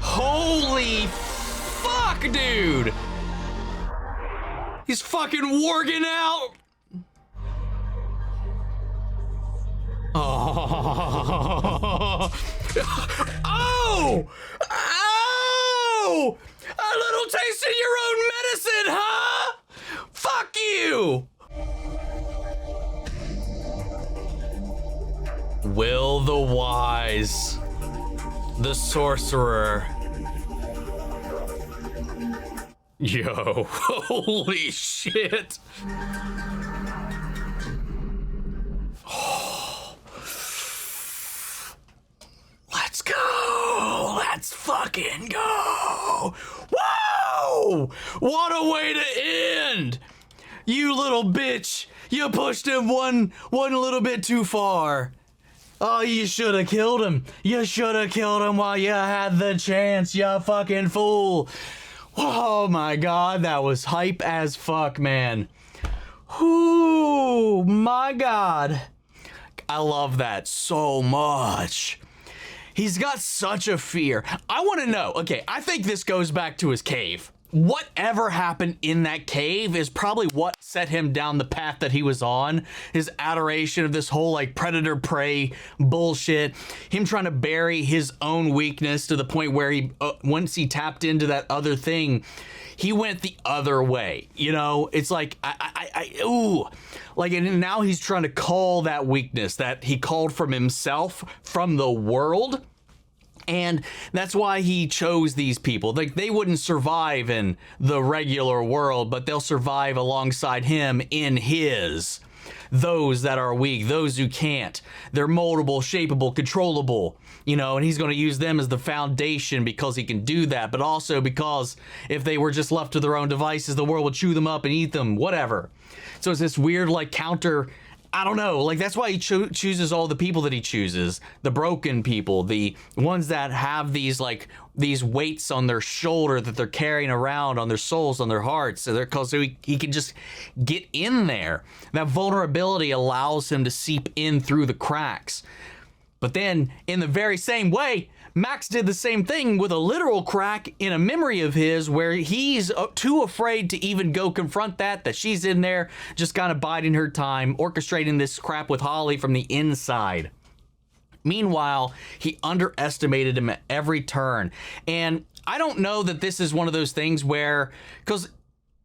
Holy fuck, dude! He's fucking warging out. Oh! Oh! Oh! A little taste of your own medicine, huh? Fuck you! Will the Wise, the Sorcerer. Yo, holy shit. Let's go! Let's fucking go! Whoa! What a way to end! You little bitch! You pushed him one little bit too far. Oh, you should have killed him. You should have killed him while you had the chance, you fucking fool. Oh my god, that was hype as fuck, man. Whoo, my god. I love that so much. He's got such a fear. I want to know, okay, I think this goes back to his cave. Whatever happened in that cave is probably what set him down the path that he was on. His adoration of this whole like predator prey bullshit. Him trying to bury his own weakness to the point where he, once he tapped into that other thing, he went the other way. You know, it's like, ooh. Like, and now he's trying to call that weakness that he called from himself, from the world. And that's why he chose these people. Like, they wouldn't survive in the regular world, but they'll survive alongside him in his. Those that are weak, those who can't. They're moldable, shapeable, controllable, you know, and he's going to use them as the foundation because he can do that, but also because if they were just left to their own devices, the world would chew them up and eat them, whatever. So it's this weird, like, counter I don't know. Like, that's why he chooses all the people that he chooses. The broken people, the ones that have these weights on their shoulder that they're carrying around on their souls, on their hearts. So he can just get in there. That vulnerability allows him to seep in through the cracks. But then, in the very same way, Max did the same thing with a literal crack in a memory of his where he's too afraid to even go confront that she's in there just kind of biding her time, orchestrating this crap with Holly from the inside. Meanwhile, he underestimated him at every turn. And I don't know that this is one of those things where, because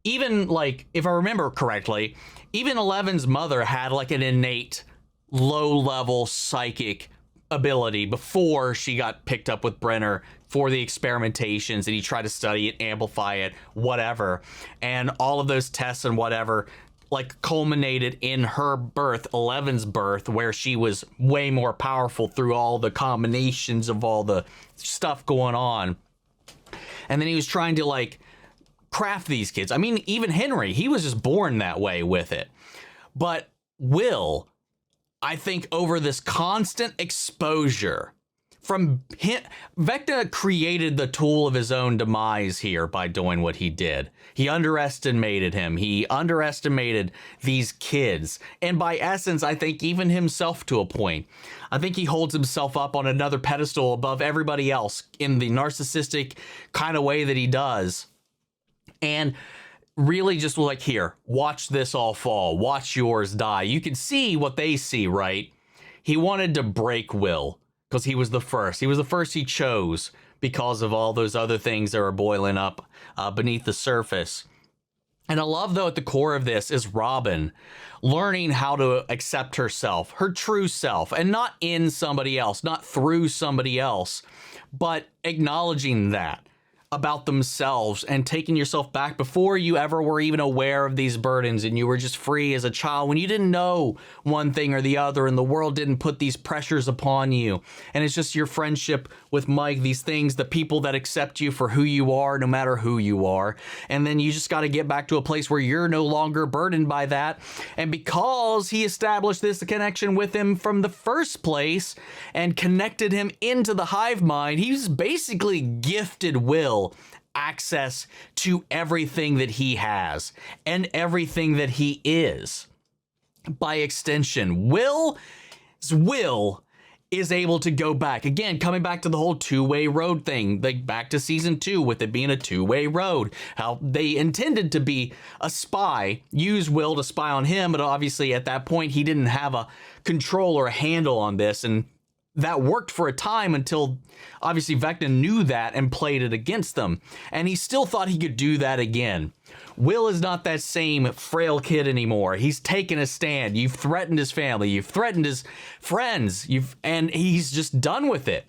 even like, if I remember correctly, even Eleven's mother had like an innate low-level psychic ability before she got picked up with Brenner for the experimentations, and he tried to study it, amplify it, whatever. And all of those tests and whatever like culminated in her birth, Eleven's birth, where she was way more powerful through all the combinations of all the stuff going on. And then he was trying to like craft these kids. I mean, even Henry, he was just born that way with it. But Will, I think over this constant exposure from him, Vecna created the tool of his own demise here by doing what he did. He underestimated him. He underestimated these kids. And by essence, I think even himself to a point. I think he holds himself up on another pedestal above everybody else in the narcissistic kind of way that he does. And really just like, here, watch this all fall. Watch yours die. You can see what they see, right? He wanted to break Will because he was the first. He was the first he chose because of all those other things that are boiling up beneath the surface. And I love, though, at the core of this is Robin learning how to accept herself, her true self, and not in somebody else, not through somebody else, but acknowledging that about themselves and taking yourself back before you ever were even aware of these burdens, and you were just free as a child when you didn't know one thing or the other and the world didn't put these pressures upon you. And it's just your friendship with Mike, these things, the people that accept you for who you are, no matter who you are. And then you just got to get back to a place where you're no longer burdened by that. And because he established this connection with him from the first place and connected him into the hive mind, he's basically gifted Will access to everything that he has and everything that he is. By extension, Will is able to go back. Again, coming back to the whole two-way road thing, like back to season 2 with it being a two-way road. How they intended to be a spy, use Will to spy on him, but obviously at that point he didn't have a control or a handle on this, and that worked for a time until obviously Vecna knew that and played it against them. And he still thought he could do that again. Will is not that same frail kid anymore. He's taken a stand. You've threatened his family. You've threatened his friends. And he's just done with it.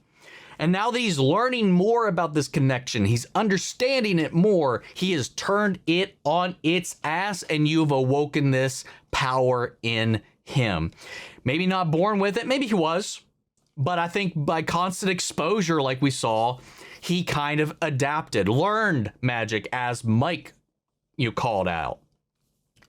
And now that he's learning more about this connection, he's understanding it more, he has turned it on its ass, and you've awoken this power in him. Maybe not born with it. Maybe he was. But I think by constant exposure, like we saw, he kind of adapted, learned magic as Mike, called out.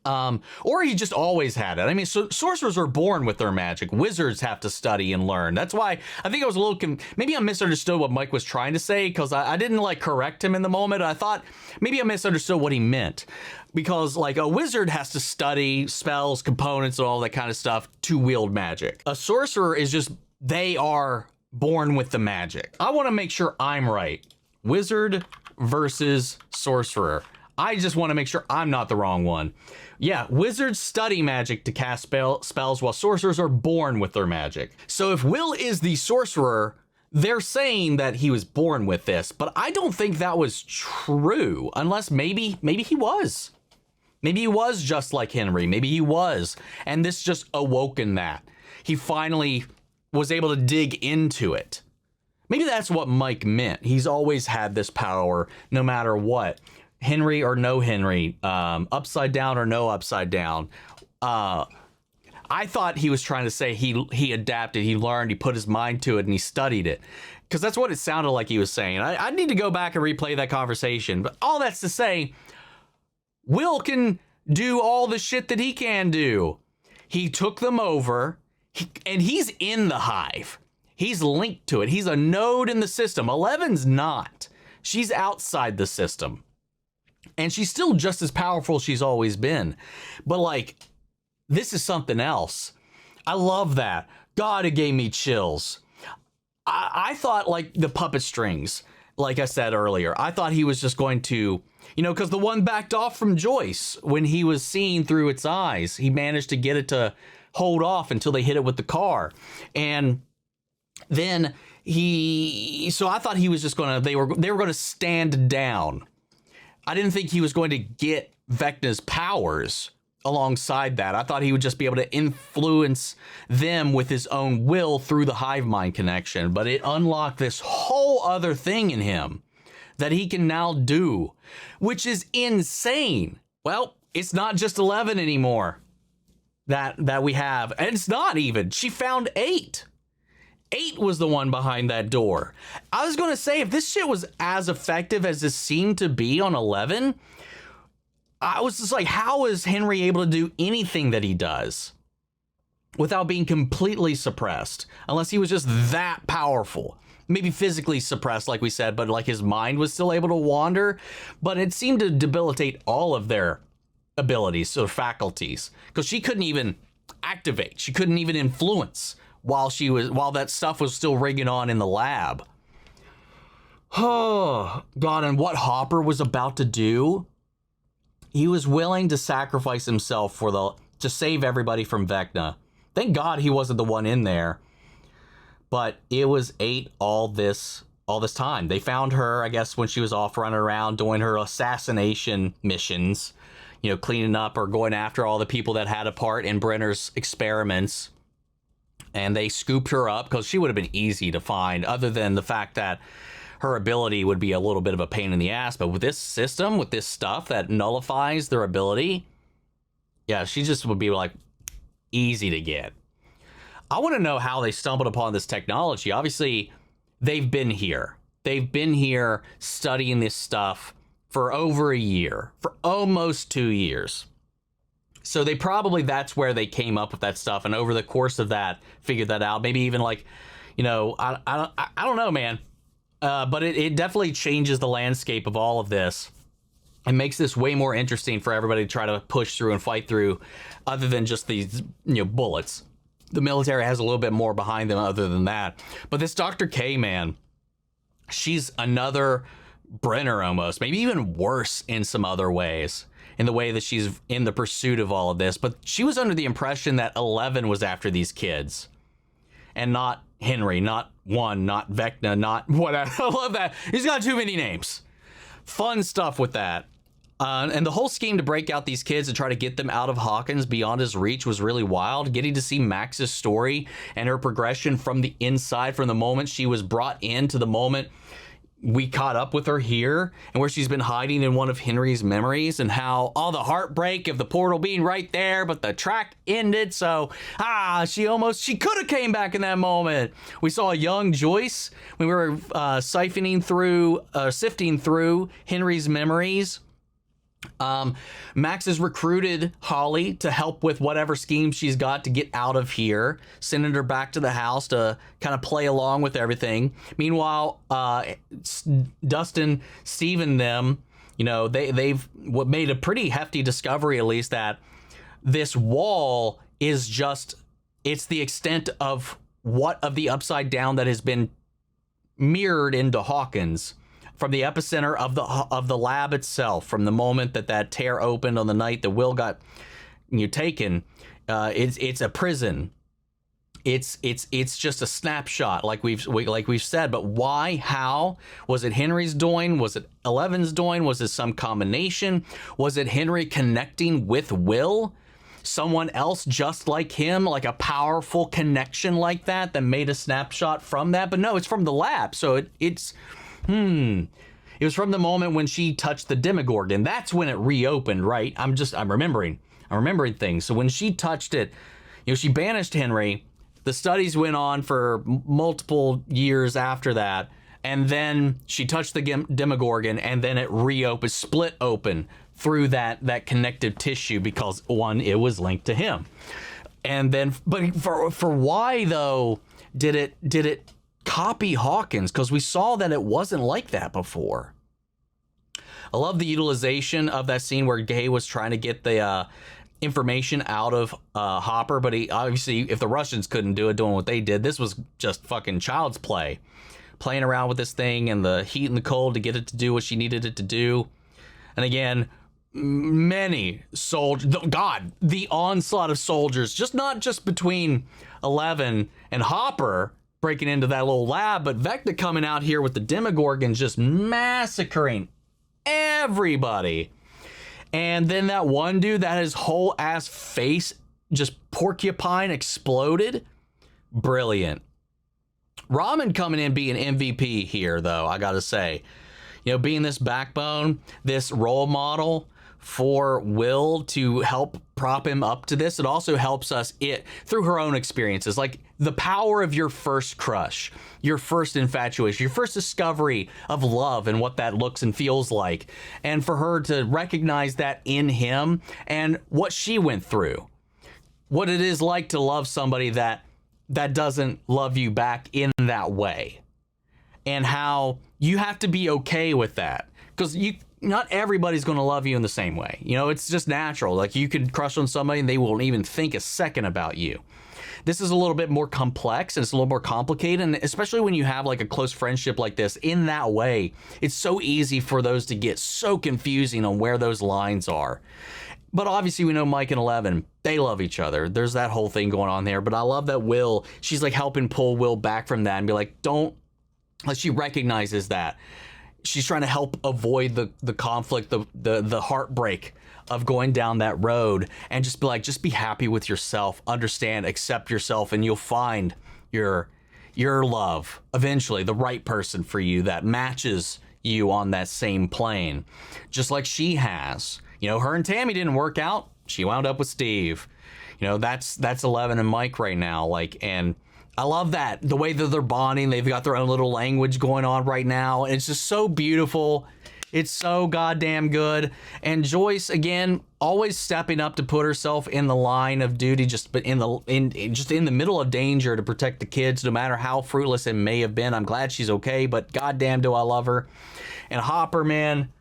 Or he just always had it. I mean, sorcerers are born with their magic. Wizards have to study and learn. That's why I think I was a little, maybe I misunderstood what Mike was trying to say, because I didn't correct him in the moment. I thought maybe I misunderstood what he meant, because a wizard has to study spells, components, and all that kind of stuff to wield magic. A sorcerer is just, they are born with the magic. I want to make sure I'm right. Wizard versus sorcerer. I just want to make sure I'm not the wrong one. Yeah, wizards study magic to cast spells, while sorcerers are born with their magic. So if Will is the sorcerer, they're saying that he was born with this, but I don't think that was true, unless maybe he was. Maybe he was just like Henry. Maybe he was, and this just awoken that. He finally was able to dig into it. Maybe that's what Mike meant. He's always had this power, no matter what. Henry or no Henry, upside down or no upside down. I thought he was trying to say he adapted, he learned, he put his mind to it, and he studied it. Because that's what it sounded like he was saying. I need to go back and replay that conversation. But all that's to say, Will can do all the shit that he can do. He took them over, and he's in the hive. He's linked to it. He's a node in the system. 11's not. She's outside the system. And she's still just as powerful as she's always been. But like, this is something else. I love that. God, it gave me chills. I thought like the puppet strings, like I said earlier, I thought he was just going to, you know, because the one backed off from Joyce when he was seeing through its eyes. He managed to get it to hold off until they hit it with the car. And then so I thought he was just going to, they were going to stand down. I didn't think he was going to get Vecna's powers alongside that. I thought he would just be able to influence them with his own will through the hive mind connection, but it unlocked this whole other thing in him that he can now do, which is insane. Well, it's not just 11 anymore that we have, and it's not even. She found 8. 8 was the one behind that door. I was going to say, if this shit was as effective as it seemed to be on 11, I was just like, how is Henry able to do anything that he does without being completely suppressed? Unless he was just that powerful. Maybe physically suppressed, like we said, but like his mind was still able to wander. But it seemed to debilitate all of their abilities or faculties, because she couldn't even activate. She couldn't even influence while that stuff was still rigging on in the lab. Oh, God, and what Hopper was about to do, he was willing to sacrifice himself to save everybody from Vecna. Thank God he wasn't the one in there. But it was 8 all this time. They found her, I guess, when she was off running around doing her assassination missions, you know, cleaning up or going after all the people that had a part in Brenner's experiments. And they scooped her up because she would have been easy to find, other than the fact that her ability would be a little bit of a pain in the ass. But with this system, with this stuff that nullifies their ability, yeah, she just would be like easy to get. I want to know how they stumbled upon this technology. Obviously, they've been here. They've been here studying this stuff for over a year, for almost 2 years. So that's where they came up with that stuff. And over the course of that, figured that out. Maybe even like, you know, I don't know, man. But it definitely changes the landscape of all of this. It makes this way more interesting for everybody to try to push through and fight through, other than just these, you know, bullets. The military has a little bit more behind them other than that. But this Dr. K, man, she's another Brenner almost, maybe even worse in some other ways, in the way that she's in the pursuit of all of this. But she was under the impression that 11 was after these kids and not Henry, not one, not Vecna, not whatever. I love that. He's got too many names. Fun stuff with that. And the whole scheme to break out these kids and try to get them out of Hawkins beyond his reach was really wild. Getting to see Max's story and her progression from the inside, from the moment she was brought in to the moment we caught up with her here, and where she's been hiding in one of Henry's memories, and how all the heartbreak of the portal being right there, but the track ended. So, she could have came back in that moment. We saw a young Joyce when we were sifting through Henry's memories. Max has recruited Holly to help with whatever scheme she's got to get out of here, sending her back to the house to kind of play along with everything. Meanwhile, Dustin, Steve, and them, you know, they've made a pretty hefty discovery, at least, that this wall is it's the extent of the upside down that has been mirrored into Hawkins. From the epicenter of the lab itself, from the moment that tear opened on the night that Will got taken, it's a prison. It's just a snapshot, like we've said. But why? How? Was it Henry's doing? Was it 11's doing? Was it some combination? Was it Henry connecting with Will? Someone else just like him, like a powerful connection like that made a snapshot from that? But no, it's from the lab. So it's. It was from the moment when she touched the Demogorgon. That's when it reopened, right? I'm remembering things. So when she touched it, she banished Henry. The studies went on for multiple years after that. And then she touched the Demogorgon, and then it reopened, split open through that connective tissue, because one, it was linked to him. And then, but for why though did it copy Hawkins? Because we saw that it wasn't like that before. I love the utilization of that scene where Gay was trying to get the information out of Hopper, but he obviously, if the Russians couldn't do it, doing what they did, this was just fucking child's play, playing around with this thing and the heat and the cold to get it to do what she needed it to do. And again, many soldiers, God, the onslaught of soldiers, not just between 11 and Hopper breaking into that little lab, but Vecna coming out here with the Demogorgons just massacring everybody. And then that one dude that his whole ass face just porcupine exploded. Brilliant. Ramen coming in being MVP here, though, I gotta say. You know, being this backbone, this role model for Will to help prop him up to this. It also helps us through her own experiences, like the power of your first crush, your first infatuation, your first discovery of love and what that looks and feels like. And for her to recognize that in him and what she went through, what it is like to love somebody that doesn't love you back in that way, and how you have to be okay with that, because not everybody's going to love you in the same way. You know, it's just natural. Like, you could crush on somebody and they won't even think a second about you. This is a little bit more complex and it's a little more complicated. And especially when you have like a close friendship like this in that way, it's so easy for those to get so confusing on where those lines are. But obviously we know Mike and 11, they love each other. There's that whole thing going on there. But I love that Will, she's like helping pull Will back from that and be like, like, she recognizes that. She's trying to help avoid the conflict, the heartbreak of going down that road, and just be like, just be happy with yourself, understand, accept yourself, and you'll find your love eventually, the right person for you that matches you on that same plane, just like she has. You know, her and Tammy didn't work out. She wound up with Steve. You know, that's 11 and Mike right now. Like, and I love that, the way that they're bonding. They've got their own little language going on right now. And it's just so beautiful. It's so goddamn good. And Joyce, again, always stepping up to put herself in the line of duty, just in the middle of danger to protect the kids, no matter how fruitless it may have been. I'm glad she's okay, but goddamn do I love her. And Hopper, man,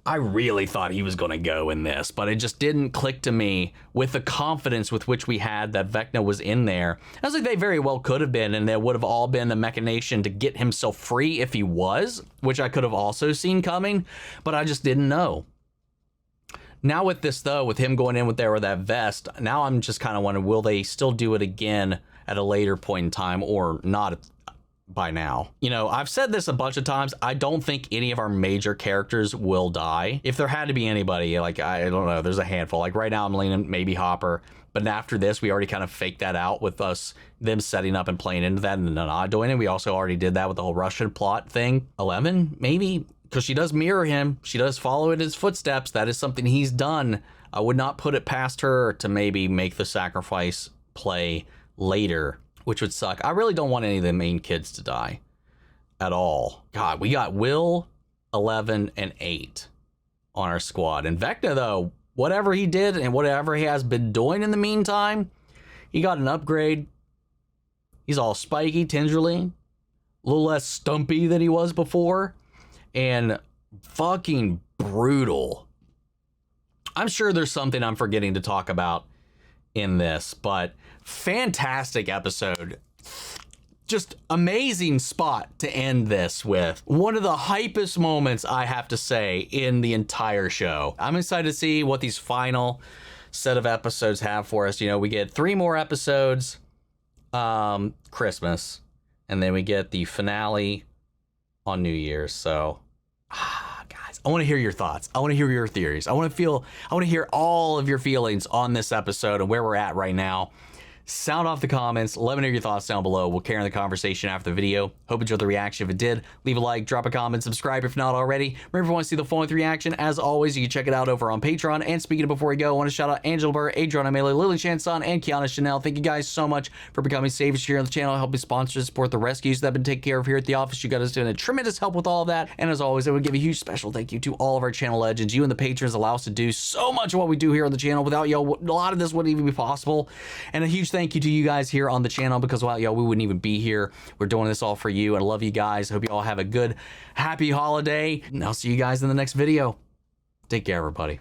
I really thought he was going to go in this, but it just didn't click to me with the confidence with which we had that Vecna was in there. I was like, they very well could have been, and there would have all been a machination to get himself free if he was, which I could have also seen coming, but I just didn't know. Now with this, though, with him going in with that vest, now I'm just kind of wondering, will they still do it again at a later point in time or not by now? You know, I've said this a bunch of times. I don't think any of our major characters will die. If there had to be anybody, like, I don't know, there's a handful. Like right now I'm leaning maybe Hopper, but after this we already kind of faked that out with them setting up and playing into that and not doing it. We also already did that with the whole Russian plot thing. 11 maybe, because she does mirror him, she does follow in his footsteps. That is something he's done. I would not put it past her to maybe make the sacrifice play later, which would suck. I really don't want any of the main kids to die at all. God, we got Will, 11, and 8 on our squad. And Vecna, though, whatever he did and whatever he has been doing in the meantime, he got an upgrade. He's all spiky, tingerly, a little less stumpy than he was before, and fucking brutal. I'm sure there's something I'm forgetting to talk about in this, but fantastic episode. Just amazing spot to end this with. One of the hypest moments, I have to say, in the entire show. I'm excited to see what these final set of episodes have for us. You know, we get 3 more episodes Christmas, and then we get the finale on New Year's. So guys, I want to hear your thoughts. I want to hear your theories. I want to hear all of your feelings on this episode and where we're at right now. Sound off the comments. Let me know your thoughts down below. We'll carry on the conversation after the video. Hope you enjoyed the reaction. If it did, leave a like, drop a comment, subscribe if not already. Remember, if you want to see the full-length reaction, as always, you can check it out over on Patreon. And speaking of before we go, I want to shout out Angela Burr, Adriana Mele, Lily Chanson, and Kiana Chanel. Thank you guys so much for becoming savers here on the channel, helping sponsor and support the rescues that have been taken care of here at the office. You guys are doing a tremendous help with all of that. And as always, I would give a huge special thank you to all of our channel legends. You and the patrons allow us to do so much of what we do here on the channel. Without y'all, a lot of this wouldn't even be possible. And a huge thank you to you guys here on the channel, because without y'all, we wouldn't even be here. We're doing this all for you. I love you guys. Hope you all have a good, happy holiday. And I'll see you guys in the next video. Take care, everybody.